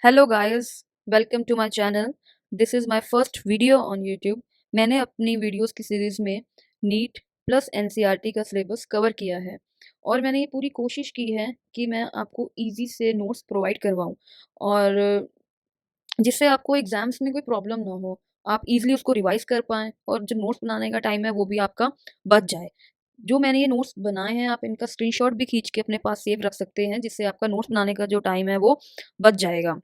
Hello guys, welcome to my channel. This is my first video on YouTube. मैंने अपनी videos की series में NEET plus NCERT का syllabus cover किया है और मैंने ये पूरी कोशिश की है कि मैं आपको इजी से नोट्स प्रोवाइड करवाऊँ और जिससे आपको एग्ज़ाम्स में कोई प्रॉब्लम ना हो। आप इजीली उसको रिवाइज़ कर पाएँ और जो नोट्स बनाने का टाइम है वो भी आपका बच जाए। जो मैंने ये नोट्स बनाए हैं आप इनका स्क्रीनशॉट भी खींच के अपने पास सेव रख सकते हैं, जिससे आपका नोट्स बनाने का जो टाइम है वो बच जाएगा।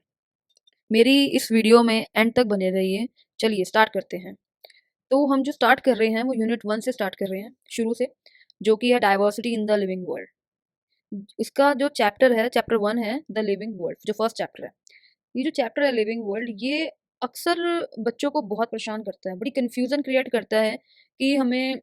मेरी इस वीडियो में एंड तक बने रहिए। चलिए स्टार्ट करते हैं। तो हम जो स्टार्ट कर रहे हैं वो यूनिट 1 से स्टार्ट कर रहे हैं, शुरू से, जो कि है diversity in the living world. इसका जो चैप्टर है, चैप्टर 1 है द लिविंग वर्ल्ड, जो फर्स्ट चैप्टर है। ये जो चैप्टर है लिविंग वर्ल्ड, ये अक्सर बच्चों को बहुत परेशान करता है, बड़ी कन्फ्यूज़न क्रिएट करता है कि हमें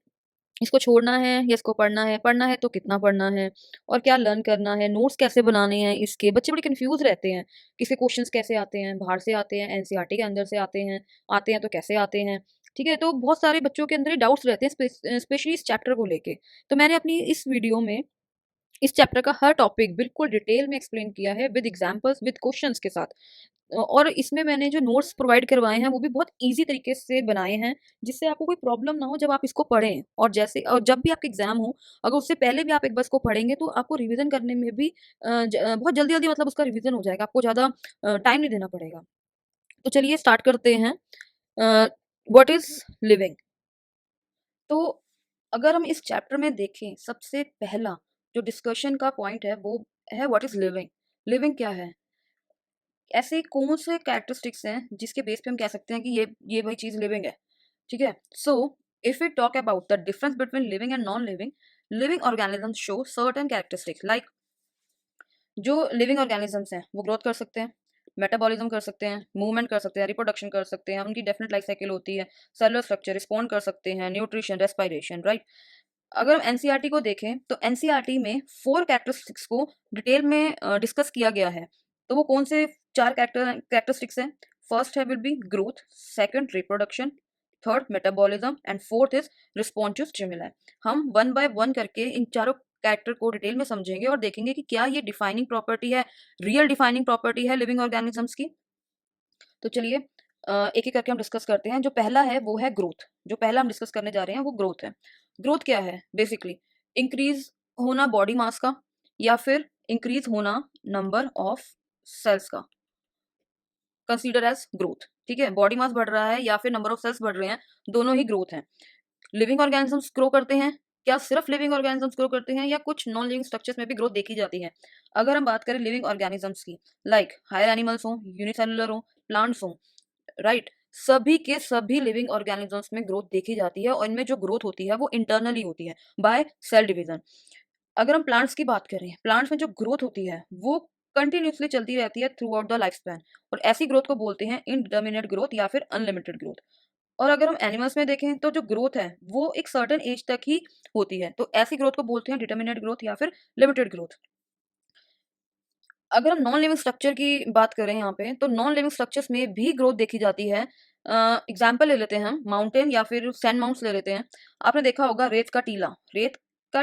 इसको छोड़ना है या इसको पढ़ना है तो कितना पढ़ना है और क्या लर्न करना है, नोट्स कैसे बनाने हैं इसके। बच्चे बड़े कंफ्यूज रहते हैं कि इसके क्वेश्चंस कैसे आते हैं, बाहर से आते हैं, एनसीईआरटी के अंदर से आते हैं तो कैसे आते हैं। ठीक है, तो बहुत सारे बच्चों के अंदर डाउट्स रहते हैं स्पेशली इस चैप्टर को लेके। तो मैंने अपनी इस वीडियो में इस चैप्टर का हर टॉपिक बिल्कुल डिटेल में एक्सप्लेन किया है, विद एग्जांपल्स, विद क्वेश्चंस के साथ। और इसमें मैंने जो नोट्स प्रोवाइड करवाए हैं वो भी बहुत ईज़ी तरीके से बनाए हैं, जिससे आपको कोई प्रॉब्लम ना हो जब आप इसको पढ़ें। और जब भी आपका एग्ज़ाम हो, अगर उससे पहले भी आप एक बार इसको पढ़ेंगे तो आपको रिवीज़न करने में भी बहुत जल्दी-जल्दी मतलब उसका रिवीज़न हो जाएगा, आपको ज़्यादा टाइम नहीं देना पड़ेगा। तो चलिए स्टार्ट करते हैं। अ, व्हाट इज़ लिविंग? तो अगर हम इस चैप्टर में देखें, सबसे पहला जो डिस्कशन का पॉइंट है वो है व्हाट इज़ लिविंग? लिविंग क्या है? ऐसे कौन से कैरेक्टरिस्टिक्स हैं जिसके बेस पे हम कह सकते हैं कि ये वही चीज लिविंग है। ठीक है, so if we talk about the difference between living and non living, living organisms show certain characteristics like, जो लिविंग ऑर्गेनिजम्स हैं वो ग्रोथ कर सकते हैं, मेटाबॉलिज्म कर सकते हैं, मूवमेंट कर सकते हैं, रिप्रोडक्शन कर सकते हैं, उनकी डेफिनेट लाइफ साइकिल होती है, सेलुलर स्ट्रक्चर रिस्पॉन्ड कर सकते हैं, न्यूट्रिशन, रेस्पिरेशन, राइट। अगर हम एनसीईआरटी को देखें तो एनसीईआरटी में 4 कैरेक्टरिस्टिक्स को डिटेल में डिस्कस किया गया है। तो वो कौन से 4 कैरेक्टरिस्टिक्स हैं? फर्स्ट है will be growth, second reproduction, third metabolism and fourth is response to stimuli. हम वन बाय वन करके इन चारों कैरेक्टर को डिटेल में समझेंगे और देखेंगे कि क्या ये डिफाइनिंग प्रॉपर्टी है, रियल डिफाइनिंग प्रॉपर्टी है लिविंग ऑर्गेनिजम्स की। तो चलिए एक एक करके हम डिस्कस करते हैं। जो पहला है वो है ग्रोथ। जो पहला हम डिस्कस करने जा रहे हैं वो ग्रोथ है। ग्रोथ क्या है? बेसिकली इंक्रीज होना बॉडी मास का या फिर इंक्रीज होना नंबर ऑफ सेल्स का, कंसीडर एज ग्रोथ। ठीक है, बॉडी मास बढ़ रहा है या फिर नंबर ऑफ सेल्स बढ़ रहे हैं, दोनों ही ग्रोथ हैं। लिविंग ऑर्गेनिजम्स ग्रो करते हैं। क्या सिर्फ लिविंग ऑर्गेनिजम्स ग्रो करते हैं या कुछ नॉन लिविंग स्ट्रक्चर्स में भी ग्रोथ देखी जाती है? अगर हम बात करें लिविंग ऑर्गेनिजम्स की, लाइक हायर एनिमल्स हो, यूनिसेलुलर हो, प्लांट्स हो, राइट, सभी के सभी लिविंग ऑर्गेनिजम्स में ग्रोथ देखी जाती है और इनमें जो ग्रोथ होती है वो इंटरनली होती है, बाय सेल डिवीजन। अगर हम प्लांट्स की बात करें, प्लांट्स में जो ग्रोथ होती है वो कंटिन्यूसली चलती रहती है through out the life span, और ऐसी ग्रोथ को बोलते हैं इनडिटर्मिनेट ग्रोथ या फिर अनलिमिटेड ग्रोथ। और अगर हम एनिमल्स में देखें तो जो ग्रोथ है वो एक सर्टेन एज तक ही होती है, तो ऐसी ग्रोथ को बोलते हैं डिटर्मिनेट ग्रोथ या फिर लिमिटेड ग्रोथ। अगर हम नॉन लिविंग स्ट्रक्चर की बात करें यहाँ पे, तो नॉन लिविंग स्ट्रक्चर्स में भी ग्रोथ देखी जाती है। एग्जाम्पल ले लेते हैं हम, माउंटेन या फिर सैंड माउंट्स ले लेते हैं। आपने देखा होगा रेत का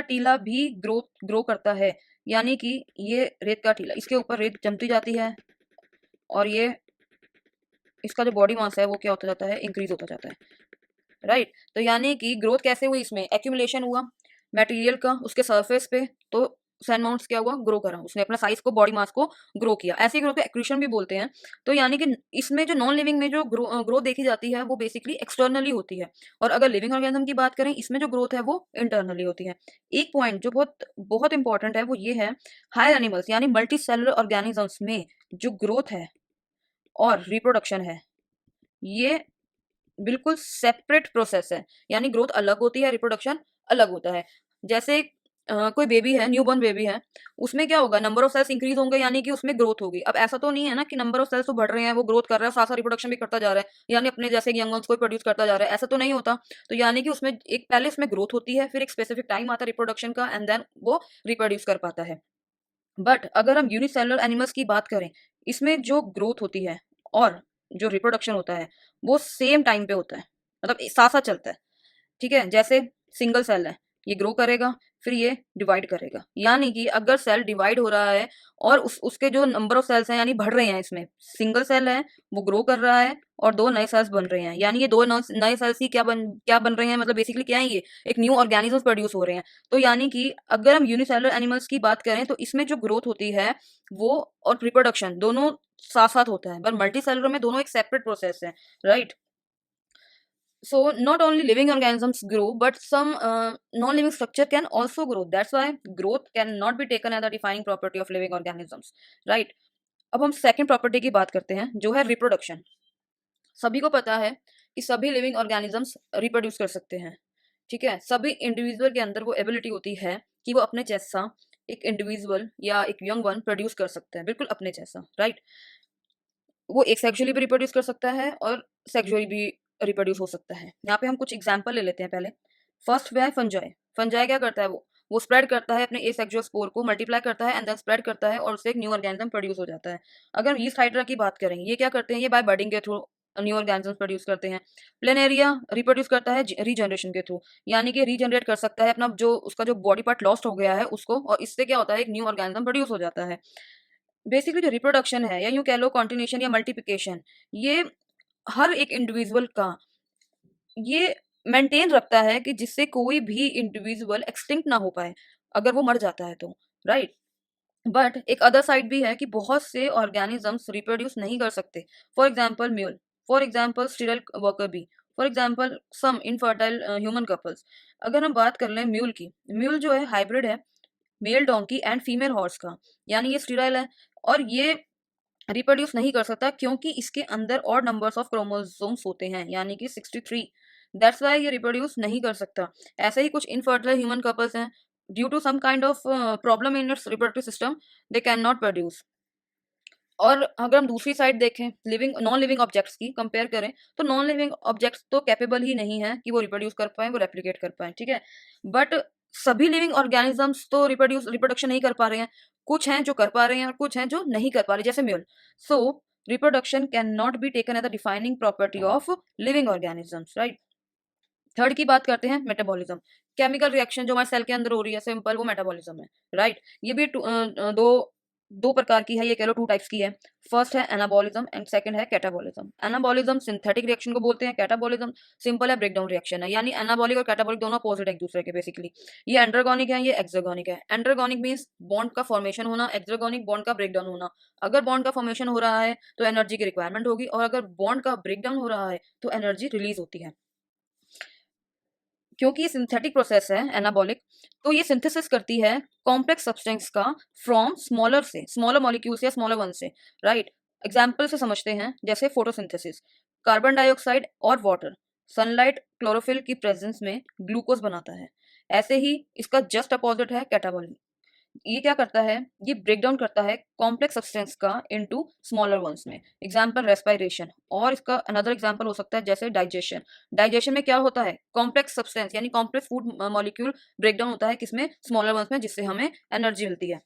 टीला भी ग्रो करता है, यानी कि ये रेत का टीला, इसके ऊपर रेत जमती जाती है और ये इसका जो बॉडी मास है वो क्या होता जाता है, इंक्रीज होता जाता है, राइट। तो यानी कि ग्रोथ कैसे हुई? इसमें एक्यूमुलेशन हुआ मटेरियल का उसके सरफेस पे, तो सैंड माउंट्स क्या हुआ, ग्रो करा, उसने अपना साइज को, बॉडी मास को ग्रो किया। ऐसी ग्रोथ को एक्रीशन भी बोलते हैं। तो यानी कि इसमें जो नॉन लिविंग में जो ग्रोथ देखी जाती है वो बेसिकली एक्सटर्नली होती है, और अगर लिविंग ऑर्गेनिज्म की बात करें इसमें जो ग्रोथ है वो इंटरनली होती है। एक पॉइंट जो बहुत बहुत इंपॉर्टेंट है वो ये है, हायर एनिमल्स यानी मल्टी सेलुलर ऑर्गेनिजम्स में जो ग्रोथ है और रिप्रोडक्शन है, ये बिल्कुल सेपरेट प्रोसेस है, यानी ग्रोथ अलग होती है, रिप्रोडक्शन अलग होता है। जैसे कोई बेबी है, न्यूबॉर्न बेबी है, उसमें क्या होगा, नंबर ऑफ सेल्स इंक्रीज होंगे यानी कि उसमें ग्रोथ होगी। अब ऐसा तो नहीं है ना कि नंबर ऑफ सेल्स तो बढ़ रहे हैं, वो ग्रोथ कर रहा है, साथ साथ रिप्रोडक्शन भी करता जा रहा है, यानी अपने जैसे यंग वंस को प्रोड्यूस करता जा रहा है, ऐसा तो नहीं होता। तो यानी कि उसमें एक पहले इसमें ग्रोथ होती है, फिर एक स्पेसिफिक टाइम आता है रिप्रोडक्शन का, एंड देन वो रिप्रोड्यूस कर पाता है। बट अगर हम यूनिसेलुलर एनिमल्स की बात करें, इसमें जो ग्रोथ होती है और जो रिप्रोडक्शन होता है वो सेम टाइम पे होता है, मतलब साथ साथ चलता है। ठीक है, जैसे सिंगल सेल है, ये ग्रो करेगा, फिर ये डिवाइड करेगा। यानी कि अगर सेल डिवाइड हो रहा है और उसके जो नंबर ऑफ सेल्स हैं यानी बढ़ रहे हैं, इसमें सिंगल सेल है वो ग्रो कर रहा है और दो नए सेल्स बन रहे हैं, यानी ये दो नए सेल्स ही क्या बन रहे हैं, मतलब बेसिकली क्या है, ये एक न्यू ऑर्गेनिजम्स प्रोड्यूस हो रहे हैं। तो यानी कि अगर हम यूनिसेलुलर एनिमल्स की बात करें तो इसमें जो ग्रोथ होती है वो और रिप्रोडक्शन दोनों साथ साथ होता है, पर मल्टी सेलुलर में दोनों एक सेपरेट प्रोसेस है, right. So not only living organisms grow, but some non-living structure can also grow. That's why growth cannot be taken as a defining property of living organisms, right? अब हम second property की बात करते हैं जो है reproduction. सभी को पता है कि सभी लिविंग ऑर्गेनिजम्स रिप्रोड्यूस कर सकते हैं, ठीक है। सभी इंडिविजुअल के अंदर वो एबिलिटी होती है कि वो अपने जैसा एक इंडिविजुअल या एक यंग वन प्रोड्यूस कर सकते हैं, बिल्कुल अपने जैसा, राइट। वो एक सेक्सुअली भी रिप्रोड्यूस कर सकता है और सेक्सुअली भी रिप्रोड्यूस हो सकता है। यहाँ पे हम कुछ एग्जांपल ले लेते हैं पहले। फर्स्ट है फंजाई। फंजाई क्या करता है, वो स्प्रेड करता है अपने एसेक्सुअल स्पोर को, मल्टीप्लाई करता है एंड देन स्प्रेड करता है और उससे एक न्यू ऑर्गेनिज्म प्रोड्यूस हो जाता है। अगर हम यीस्ट हाइड्रा की बात करें, ये क्या करते हैं, ये बाय बडिंग के थ्रू न्यू ऑर्गेनिज्म प्रोड्यूस करते हैं। प्लेनेरिया रिप्रोड्यूस करता है रीजनरेशन के थ्रू, यानी कि रीजनरेट कर सकता है अपना जो उसका जो बॉडी पार्ट लॉस्ट हो गया है उसको, और इससे क्या होता है, एक न्यू ऑर्गेनिज्म प्रोड्यूस हो जाता है। बेसिकली जो रिप्रोडक्शन है या यूं कह लो कॉन्टिन्यूशन या मल्टीप्लिकेशन, ये हर एक इंडिविजुअल का ये मेंटेन रखता है कि जिससे कोई भी इंडिविजुअल एक्सटिंक्ट ना हो पाए अगर वो मर जाता है तो, राइट। बट एक अदर साइड भी है कि बहुत से ऑर्गेनिजम्स रिप्रोड्यूस नहीं कर सकते। For example mule, for example sterile worker bee, for example some infertile human couples. अगर हम बात कर लें म्यूल की, म्यूल जो है हाइब्रिड है mail donkey and female horse का, यानी ये स्टीराइल है और ये रिप्रोड्यूस नहीं कर सकता क्योंकि इसके अंदर और नंबर्स ऑफ क्रोमोसोम्स होते हैं, यानी कि 63। दैट्स वाई ये रिप्रोड्यूस नहीं कर सकता। ऐसे ही कुछ इनफर्टाइल ह्यूमन कपल्स हैं, due to some kind of problem in its reproductive system, they can not produce. और अगर हम दूसरी साइड देखें, लिविंग नॉन लिविंग ऑब्जेक्ट्स की कंपेयर करें, तो नॉन लिविंग ऑब्जेक्ट्स तो कैपेबल ही नहीं है कि वो रिप्रोड्यूस कर पाए, वो रेप्लिकेट कर पाए, ठीक है। बट सभी लिविंग ऑर्गेनिजम्स तो रिप्रोडक्शन नहीं कर पा रहे हैं। कुछ हैं जो कर पा रहे हैं और कुछ हैं जो नहीं कर पा रहे, जैसे mule. So reproduction can not be taken as the defining property of living organisms, right. Third की बात करते हैं मेटाबॉलिज्म। केमिकल रिएक्शन जो हमारे सेल के अंदर हो रही है, सिंपल वो मेटाबॉलिज्म है, राइट। ये भी दो दो प्रकार की है, ये कह लो टू टाइप्स की है। फर्स्ट है एनाबॉलिज्म एंड सेकंड है कैटाबॉलिज्म। एनाबॉलिज्म सिंथेटिक रिएक्शन को बोलते हैं, कैटाबॉलिज्म सिंपल है ब्रेकडाउन रिएक्शन है, यानी एनाबॉलिक और कैटाबॉलिक दोनों अपोजिट है एक दूसरे के बेसिकली। ये एंड्रोगोनिक है, ये एक्सोगोनिक है। एंड्रोगोनिक मींस बॉन्ड का फॉर्मेशन होना, एक्सोगोनिक बॉन्ड का ब्रेकडाउन होना। अगर बॉन्ड का फॉर्मेशन हो रहा है तो एनर्जी की रिक्वायरमेंट होगी, और अगर बॉन्ड का ब्रेकडाउन हो रहा है तो एनर्जी रिलीज होती है। क्योंकि ये सिंथेटिक प्रोसेस है एनाबॉलिक, तो ये सिंथेसिस करती है कॉम्प्लेक्स सब्सटेंस का फ्रॉम स्मॉलर मॉलिक्यूल्स या स्मॉलर वन से, राइट। एग्जाम्पल से समझते हैं, जैसे फोटोसिंथेसिस, कार्बन डाइऑक्साइड और वाटर सनलाइट क्लोरोफिल की प्रेजेंस में ग्लूकोज बनाता है। ऐसे ही इसका जस्ट अपोजिट है कैटाबॉलिक। ये क्या करता है, ये ब्रेक डाउन करता है कॉम्प्लेक्स सब्सटेंस का इनटू स्मॉलर वंस में। एग्जांपल रेस्पिरेशन, और इसका अनदर एग्जांपल हो सकता है जैसे डाइजेशन। डाइजेशन में क्या होता है, कॉम्प्लेक्स सब्सटेंस यानी complex food molecule break down होता है किसमें, स्मॉलर वंस में, जिससे हमें एनर्जी मिलती है,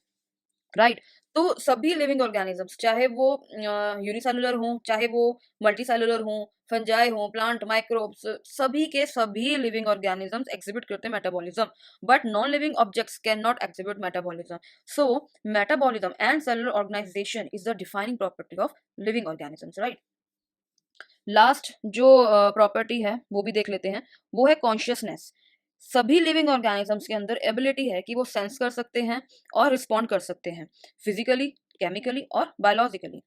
राइट। तो सभी लिविंग ऑर्गेनिजम्स, चाहे वो यूनिसेलुलर हों, चाहे वो मल्टीसेलुलर हों, फंजाई हों, प्लांट, माइक्रोब्स, सभी के सभी लिविंग ऑर्गेनिजम्स एग्जिबिट करते हैं metabolism. But non living objects can not exhibit metabolism. So metabolism and cellular organization is the defining property of living organisms, right. Last जो प्रॉपर्टी है वो भी देख लेते हैं, वो है कॉन्शियसनेस। सभी लिविंग ऑर्गेनिजम्स के अंदर एबिलिटी है कि वो सेंस कर सकते हैं और रिस्पॉन्ड कर सकते हैं, फिजिकली, केमिकली और बायोलॉजिकली।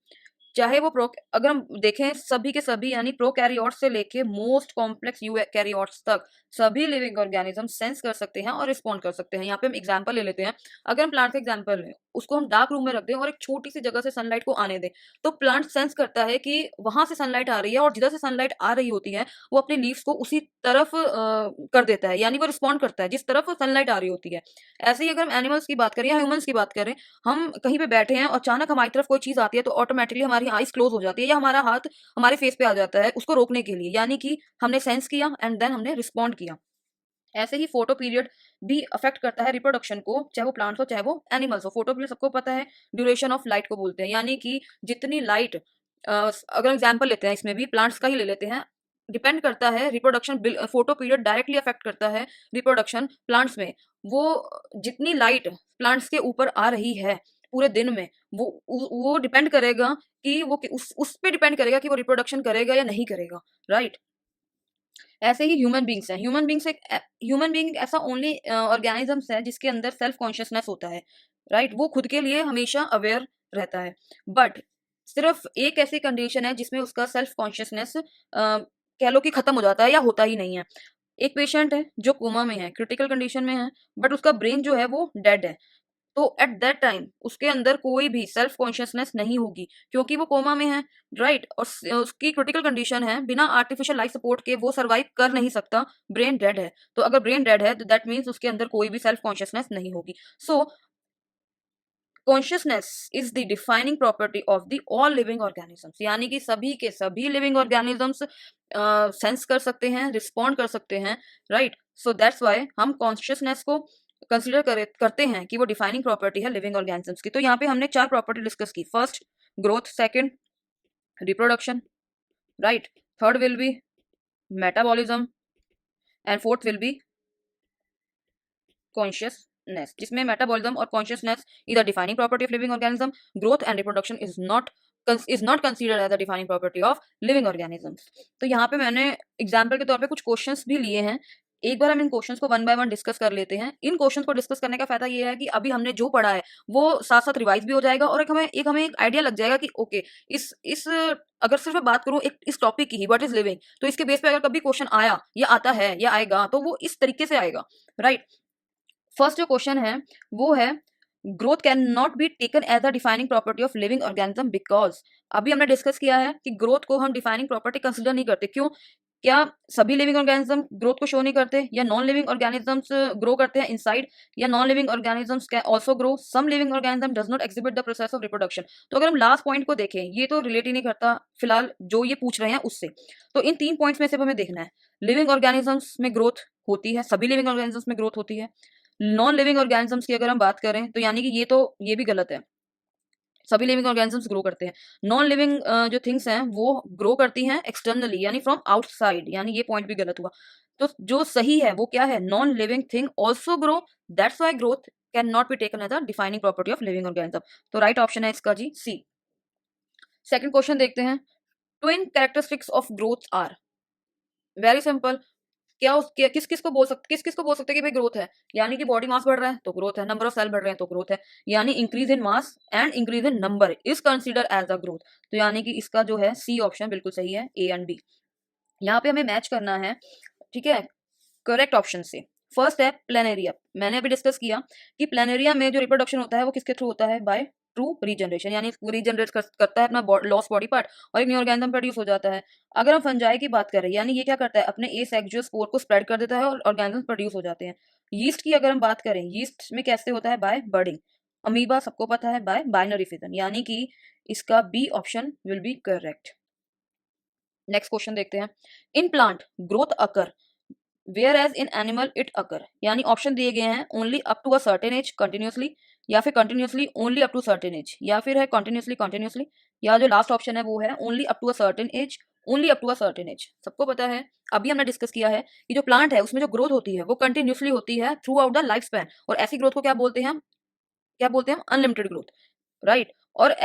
चाहे वो प्रो अगर हम देखें, सभी के सभी यानी प्रोकैरियोट्स से लेके मोस्ट कॉम्प्लेक्स यूकैरियोट्स तक सभी लिविंग ऑर्गेनिज्म सेंस कर सकते हैं और रिस्पॉन्ड कर सकते हैं। यहाँ पे हम एग्जांपल ले लेते हैं। अगर हम प्लांट का एग्जांपल लें, उसको हम डार्क रूम में रख दें और एक छोटी सी जगह से सनलाइट को आने दें, तो प्लांट सेंस करता है कि वहां से सनलाइट आ रही है, और जिधर से सनलाइट आ रही होती है वो अपने लीव्स को उसी तरफ कर देता है, यानी वो रिस्पॉन्ड करता है जिस तरफ सनलाइट आ रही होती है। ऐसे ही अगर हम एनिमल्स की बात करें या ह्यूमंस की बात करें, हम कहीं पे बैठे हैं और अचानक हमारी तरफ कोई चीज आती है तो ऑटोमेटिकली हमारी आईज क्लोज हो जाती है या हमारा हाथ हमारे फेस पे आ जाता है उसको रोकने के लिए, यानी कि हमने सेंस किया एंड देन हमने रिस्पॉन्ड किया। ऐसे ही फोटो पीरियड भी अफेक्ट करता है रिप्रोडक्शन को, चाहे वो प्लांट्स हो चाहे वो एनिमल्स हो। फोटो पीरियड सबको पता है, ड्यूरेशन ऑफ लाइट को बोलते हैं, यानी कि जितनी लाइट, अगर एग्जाम्पल लेते हैं इसमें भी प्लांट्स का ही ले लेते हैं, डिपेंड करता है reproduction, photo period directly affect करता है रिप्रोडक्शन प्लांट्स में। वो जितनी लाइट प्लांट्स के ऊपर आ रही है पूरे दिन में, वो डिपेंड करेगा कि उस पे डिपेंड करेगा कि वो रिप्रोडक्शन करेगा या नहीं करेगा, राइट। ऐसे ही ह्यूमन बींग्स हैं। ह्यूमन बींग ऐसा ओनली ऑर्गेनिजम्स है जिसके अंदर सेल्फ कॉन्शियसनेस होता है, राइट। वो खुद के लिए हमेशा अवेयर रहता है, बट सिर्फ एक ऐसी कंडीशन है जिसमें उसका सेल्फ कॉन्शियसनेस कह लो कि खत्म हो जाता है या होता ही नहीं है। एक पेशेंट है जो कोमा में है, क्रिटिकल कंडीशन में है, बट उसका ब्रेन जो है वो डेड है। तो एट दैट टाइम उसके अंदर कोई भी सेल्फ कॉन्शियसनेस नहीं होगी, क्योंकि वो कोमा में है, राइट। और उसकी क्रिटिकल कंडीशन है, बिना आर्टिफिशियल लाइफ सपोर्ट के वो सरवाइव कर नहीं सकता, ब्रेन डेड है। तो अगर ब्रेन डेड है तो दैट मीन्स उसके अंदर कोई भी सेल्फ कॉन्शियसनेस नहीं होगी। सो consciousness is the defining property of the all living organisms, यानी कि सभी के सभी लिविंग ऑर्गेनिजम्स सेंस कर सकते हैं, रिस्पॉन्ड कर सकते हैं, राइट। सो दैट्स वाई हम कॉन्शियसनेस को कंसिडर करते हैं कि वो डिफाइनिंग प्रॉपर्टी है लिविंग ऑर्गेनिजम्स की। तो यहाँ पे हमने 4 प्रॉपर्टी डिस्कस की। First growth, second reproduction, right, third will be metabolism, and fourth will be consciousness, जिसमें मेटाबॉलिज्म और consciousness is the defining property of living organism. Growth and reproduction is not considered as the defining property of living organisms. तो यहाँ पे मैंने example के तौर पे कुछ क्वेश्चंस भी लिए हैं। एक बार हम इन क्वेश्चंस को वन बाय वन डिस्कस कर लेते हैं। इन क्वेश्चंस को डिस्कस करने का फायदा ये है कि अभी हमने जो पढ़ा है वो साथ साथ रिवाइज भी हो जाएगा, और हमें एक आइडिया लग जाएगा कि ओके, इस अगर सिर्फ मैं बात करूं एक इस टॉपिक की ही, व्हाट इज लिविंग, तो इसके बेस पे अगर कभी क्वेश्चन आया या आता है या आएगा तो वो इस तरीके से आएगा, राइट। फर्स्ट जो क्वेश्चन है वो है growth can not be taken as a defining property of living organism because, अभी हमने डिस्कस किया है कि ग्रोथ को हम डिफाइनिंग प्रॉपर्टी कंसिडर नहीं करते। क्यों? क्या सभी लिविंग ऑर्गेनिज्म ग्रोथ को शो नहीं करते, या नॉन लिविंग ऑर्गेनिजम्स ग्रो करते हैं इनसाइड, या non living organisms can also grow, some living organism does not exhibit the process of reproduction. तो अगर हम लास्ट पॉइंट को देखें, ये तो रिलेट ही नहीं करता फिलहाल जो ये पूछ रहे हैं उससे। तो इन 3 पॉइंट्स में से हमें देखना है, लिविंग ऑर्गेनिजम्स में ग्रोथ होती है, सभी लिविंग ऑर्गेनिजम्स में ग्रोथ होती है। नॉन लिविंग ऑर्गेनिजम्स की अगर हम बात करें तो यानी कि ये भी गलत है, सभी लिविंग ऑर्गेनिजम्स ग्रो करते हैं। नॉन लिविंग जो थिंग्स हैं वो ग्रो करती हैं एक्सटर्नली, यानी फ्रॉम आउटसाइड, यानी ये पॉइंट भी गलत हुआ। तो जो सही है वो क्या है, non living thing also grow, that's why growth can not be taken as a defining property of living organism. तो राइट ऑप्शन है इसका जी, सी। सेकंड क्वेश्चन देखते हैं, twin characteristics of growth are, very simple. किस किस को बोल सकते, कि भाई ग्रोथ है, यानी कि बॉडी मास बढ़ रहा है तो ग्रोथ है, नंबर ऑफ सेल बढ़ रहे हैं तो ग्रोथ है, यानी increase in mass and increase in number is consider as a growth. तो यानी कि इसका जो है सी ऑप्शन बिल्कुल सही है, ए एंड बी। यहाँ पे हमें मैच करना है, ठीक है, करेक्ट ऑप्शन से। फर्स्ट है प्लेनेरिया। मैंने अभी डिस्कस किया कि प्लेनेरिया में जो रिप्रोडक्शन होता है वो किसके थ्रू होता है, बाय ट्रू रीजनरेशन, यानी रीजनरेट करता है अपना लॉस बॉडी पार्ट और एक न्यू ऑर्गेनिज्म प्रोड्यूस हो जाता है। अगर हम फंजाई की बात करें, यानी ये क्या करता है, अपने एसेक्सुअल स्पोर को स्प्रेड कर देता है और ऑर्गेनिज्म प्रोड्यूस हो जाते हैं। यीस्ट की अगर हम बात करें, यीस्ट में कैसे होता है, बाय बर्डिंग। अमीबा सबको पता है, बाय बाइनरी फिजन, यानी कि इसका B option will be correct. Next question देखते हैं, in plant growth occur where as in animal it occur, यानी ऑप्शन दिए गए हैं only up to a certain age continuously, या फिर continuously only up to certain age, या फिर है कंटिन्यूसली कंटिन्यूसली, या जो लास्ट ऑप्शन है वो है only up to a certain age, only up to a certain age. सबको पता है, अभी हमने डिस्कस किया है कि जो प्लांट है उसमें जो ग्रोथ होती है वो कंटिन्यूसली होती है through out the life span, और ऐसी ग्रोथ को क्या बोलते हैं, अनलिमिटेड ग्रोथ, राइट। और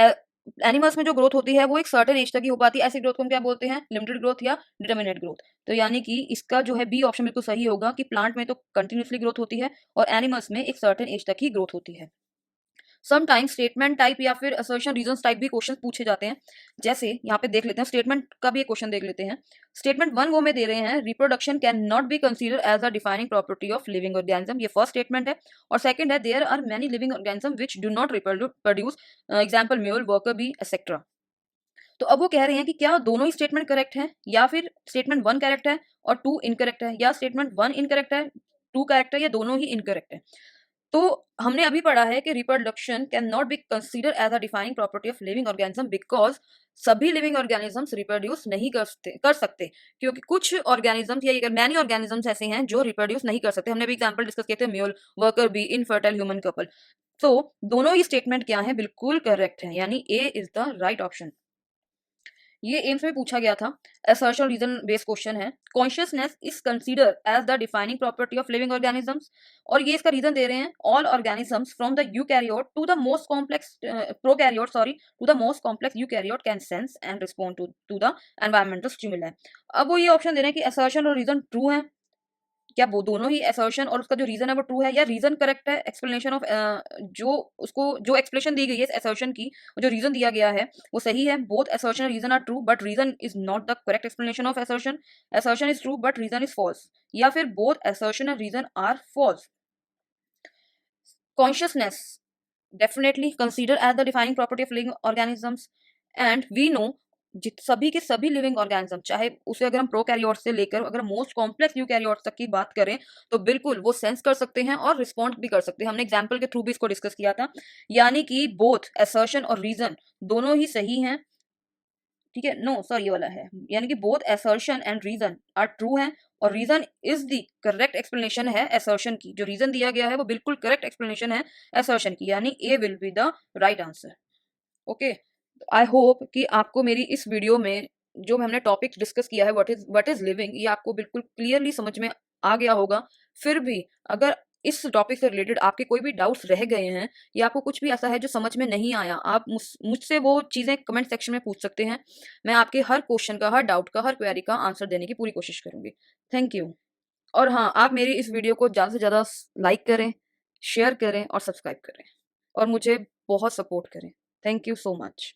एनिमल्स में जो ग्रोथ होती है वो एक सर्टेन एज तक ही हो पाती है, ऐसी ग्रोथ को हम क्या बोलते हैं, लिमिटेड ग्रोथ या डिटरमिनेट ग्रोथ। तो यानी कि इसका जो है बी ऑप्शन बिल्कुल सही होगा कि प्लांट में तो कंटिन्यूसली ग्रोथ होती है और एनिमल्स में एक सर्टेन एज तक ही ग्रोथ होती है। समटाइम्स स्टेटमेंट टाइप या फिर असर्शन रीजंस टाइप भी क्वेश्चन पूछे जाते हैं। जैसे यहाँ पे देख लेते हैं, स्टेटमेंट का भी एक क्वेश्चन देख लेते हैं। स्टेटमेंट 1 वो में दे रहे हैं, reproduction can not be consider as a defining property of living organism, ये फर्स्ट स्टेटमेंट है। और सेकंड है, there are many living organism which do not produce, example mule, worker bee etcetera. तो अब वो कह रहे हैं कि क्या दोनों ही स्टेटमेंट करेक्ट है, या फिर स्टेटमेंट 1 करेक्ट है और 2 इनकरेक्ट है, या स्टेटमेंट 1 इनकरेक्ट है, 2 करेक्ट है, या दोनों ही इनकरेक्ट है। तो हमने अभी पढ़ा है कि reproduction can not be consider as a defining property of living organism because सभी लिविंग ऑर्गेनिजम्स रिप्रोड्यूस नहीं कर सकते, क्योंकि कुछ ऑर्गेनिजम्स या मैनी ऑर्गेनिजम्स ऐसे हैं जो रिप्रोड्यूस नहीं कर सकते। हमने भी एग्जांपल डिस्कस किए थे, mule, worker B, infertile human couple. तो दोनों ही स्टेटमेंट क्या है, बिल्कुल करेक्ट है, यानी A is the right option. ये एम्स में पूछा गया था, असर्शन रीजन बेस्ड क्वेश्चन है। Consciousness is consider as the defining property of living organisms, और ये इसका रीजन दे रहे हैं, all organisms from the eukaryote to the most complex prokaryote sorry to the most complex eukaryote can sense and respond to the environmental stimuli. अब वो ये option दे रहे हैं कि असर्शन और रीजन ट्रू है, क्या वो दोनों ही असर्शन और उसका जो रीजन है वो ट्रू है, या रीजन करेक्ट है, एक्सप्लेनेशन ऑफ जो उसको जो एक्सप्लेनेशन दी गई है असर्शन की, जो रीजन दिया गया है वो सही है। Both assertion reason are true but reason is not the correct explanation of assertion, assertion is true but reason is false, या फिर both assertion and reason are false. Consciousness definitely considered as the defining property of living organisms, and we know सभी के सभी living organism, चाहे उसे अगर हम prokaryote से लेकर अगर मोस्ट कॉम्प्लेक्स यूकैरियोट तक की बात करें, तो बिल्कुल वो सेंस कर सकते हैं और रिस्पॉन्ड भी कर सकते हैं। हमने एग्जांपल के थ्रू भी इसको डिस्कस किया था, यानी कि बोथ असर्शन और रीजन दोनों ही सही हैं, ठीक है, नो सॉरी ये वाला है, यानी कि both assertion and reason are true हैं, और reason is the correct explanation है असर्शन की, जो रीजन दिया गया है वो बिल्कुल करेक्ट एक्सप्लेनेशन है असर्शन की, यानी A will be the right answer. Okay, I hope कि आपको मेरी इस वीडियो में जो हमने टॉपिक डिस्कस किया है व्हाट इज लिविंग, ये आपको बिल्कुल क्लियरली समझ में आ गया होगा। फिर भी अगर इस टॉपिक से रिलेटेड आपके कोई भी डाउट्स रह गए हैं, या आपको कुछ भी ऐसा है जो समझ में नहीं आया, आप मुझसे वो चीज़ें कमेंट सेक्शन में पूछ सकते हैं। मैं आपके हर क्वेश्चन का, हर डाउट का, हर क्वेरी का आंसर देने की पूरी कोशिश करूंगी। Thank you. और हाँ, आप मेरी इस वीडियो को ज़्यादा से ज़्यादा लाइक करें, शेयर करें और सब्सक्राइब करें, और मुझे बहुत सपोर्ट करें। Thank you so much.